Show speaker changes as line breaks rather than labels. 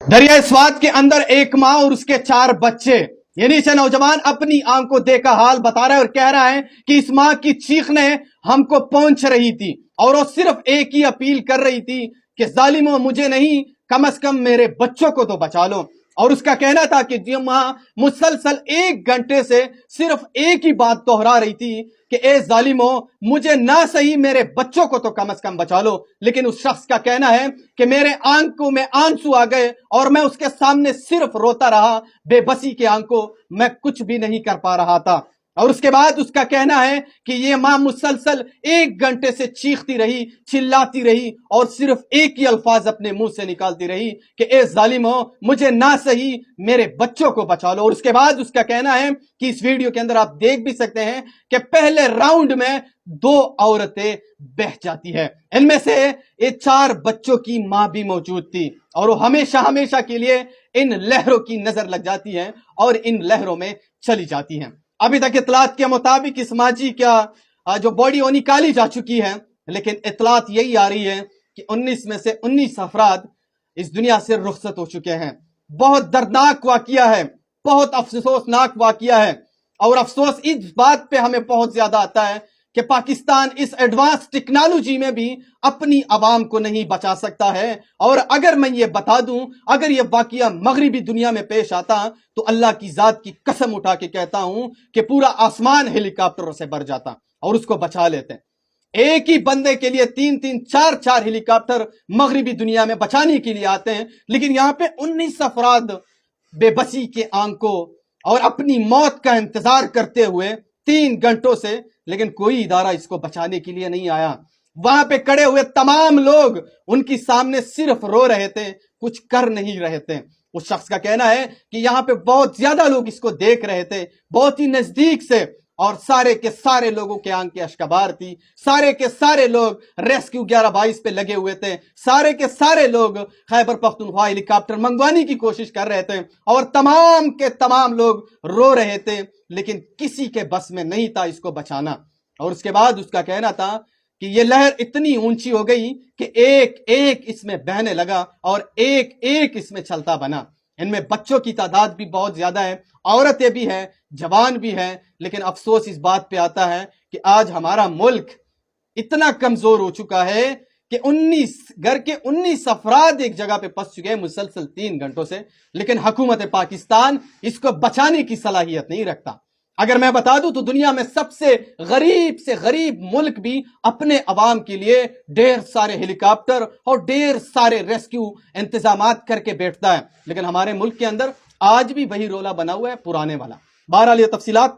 दरिया स्वात के अंदर एक माँ और उसके 4 बच्चे। ये नीचे नौजवान अपनी आंख को देखा हाल बता रहा है और कह रहा है कि इस माँ की चीख ने हमको पहुंच रही थी और वो सिर्फ एक ही अपील कर रही थी कि जालिमों मुझे नहीं, कम से कम मेरे बच्चों को तो बचा लो। और उसका कहना था कि ये माँ मुसलसल 1 घंटे से सिर्फ एक ही बात दोहरा रही थी कि ए जालिमो मुझे ना सही मेरे बच्चों को तो कम से कम बचा लो। लेकिन उस शख्स का कहना है कि मेरे आंखों में आंसू आ गए और मैं उसके सामने सिर्फ रोता रहा, बेबसी के आंखों मैं कुछ भी नहीं कर पा रहा था। और उसके बाद उसका कहना है कि ये माँ मुसलसल 1 घंटे से चीखती रही, चिल्लाती रही और सिर्फ एक ही अल्फाज अपने मुंह से निकालती रही कि ए जालिमो मुझे ना सही मेरे बच्चों को बचा लो। और उसके बाद उसका कहना है कि इस वीडियो के अंदर आप देख भी सकते हैं कि पहले राउंड में 2 औरतें बह जाती है। इनमें से ये 4 बच्चों की मां भी मौजूद थी और वो हमेशा हमेशा के लिए इन लहरों की नजर लग जाती है और इन लहरों में चली जाती हैं। अभी तक इतलात के मुताबिक इस माजी का जो बॉडी वो निकाली जा चुकी है, लेकिन इतलात यही आ रही है कि 19 में से 19 अफराद इस दुनिया से रुखसत हो चुके हैं। बहुत दर्दनाक वाकया है, बहुत अफसोसनाक वाकया है। और अफसोस इस बात पे हमें बहुत ज्यादा आता है कि पाकिस्तान इस एडवांस टेक्नोलॉजी में भी अपनी आवाम को नहीं बचा सकता है। और अगर मैं ये बता दूं, अगर ये वाकया मगरिबी दुनिया में पेश आता तो अल्लाह की जात की कसम उठा के कहता हूं कि पूरा आसमान हेलीकॉप्टरों से भर जाता और उसको बचा लेते। एक ही बंदे के लिए 3-3, 4-4 हेलीकॉप्टर मगरिबी दुनिया में बचाने के लिए आते हैं, लेकिन यहां पे 19 अफराद बेबसी के आंखों और अपनी मौत का इंतजार करते हुए 3 घंटों से, लेकिन कोई इदारा इसको बचाने के लिए नहीं आया। वहां पे खड़े हुए तमाम लोग उनकी सामने सिर्फ रो रहे थे, कुछ कर नहीं रहे थे। उस शख्स का कहना है कि यहां पे बहुत ज्यादा लोग इसको देख रहे थे, बहुत ही नजदीक से, और सारे के सारे लोगों के आंखें अश्कबार थी। सारे के सारे लोग रेस्क्यू 11-22 पे लगे हुए थे। सारे के सारे लोग खैबर पख्तूनख्वा हेलीकॉप्टर मंगवाने की कोशिश कर रहे थे और तमाम के तमाम लोग रो रहे थे, लेकिन किसी के बस में नहीं था इसको बचाना। और उसके बाद उसका कहना था कि ये लहर इतनी ऊंची हो गई कि एक एक इसमें बहने लगा और एक एक इसमें चलता बना। इनमें बच्चों की तादाद भी बहुत ज्यादा है, औरतें भी हैं, जवान भी हैं। लेकिन अफसोस इस बात पे आता है कि आज हमारा मुल्क इतना कमजोर हो चुका है कि 19 घर के 19 अफराद एक जगह पे फंस चुके हैं मुसलसल 3 घंटों से, लेकिन हुकूमत पाकिस्तान इसको बचाने की सलाहियत नहीं रखता। अगर मैं बता दूं तो दुनिया में सबसे गरीब मुल्क भी अपने अवाम के लिए ढेर सारे हेलीकॉप्टर और ढेर सारे रेस्क्यू इंतजामात करके बैठता है, लेकिन हमारे मुल्क के अंदर आज भी वही रोला बना हुआ है पुराने वाला। बहरहाल ये तफसीलात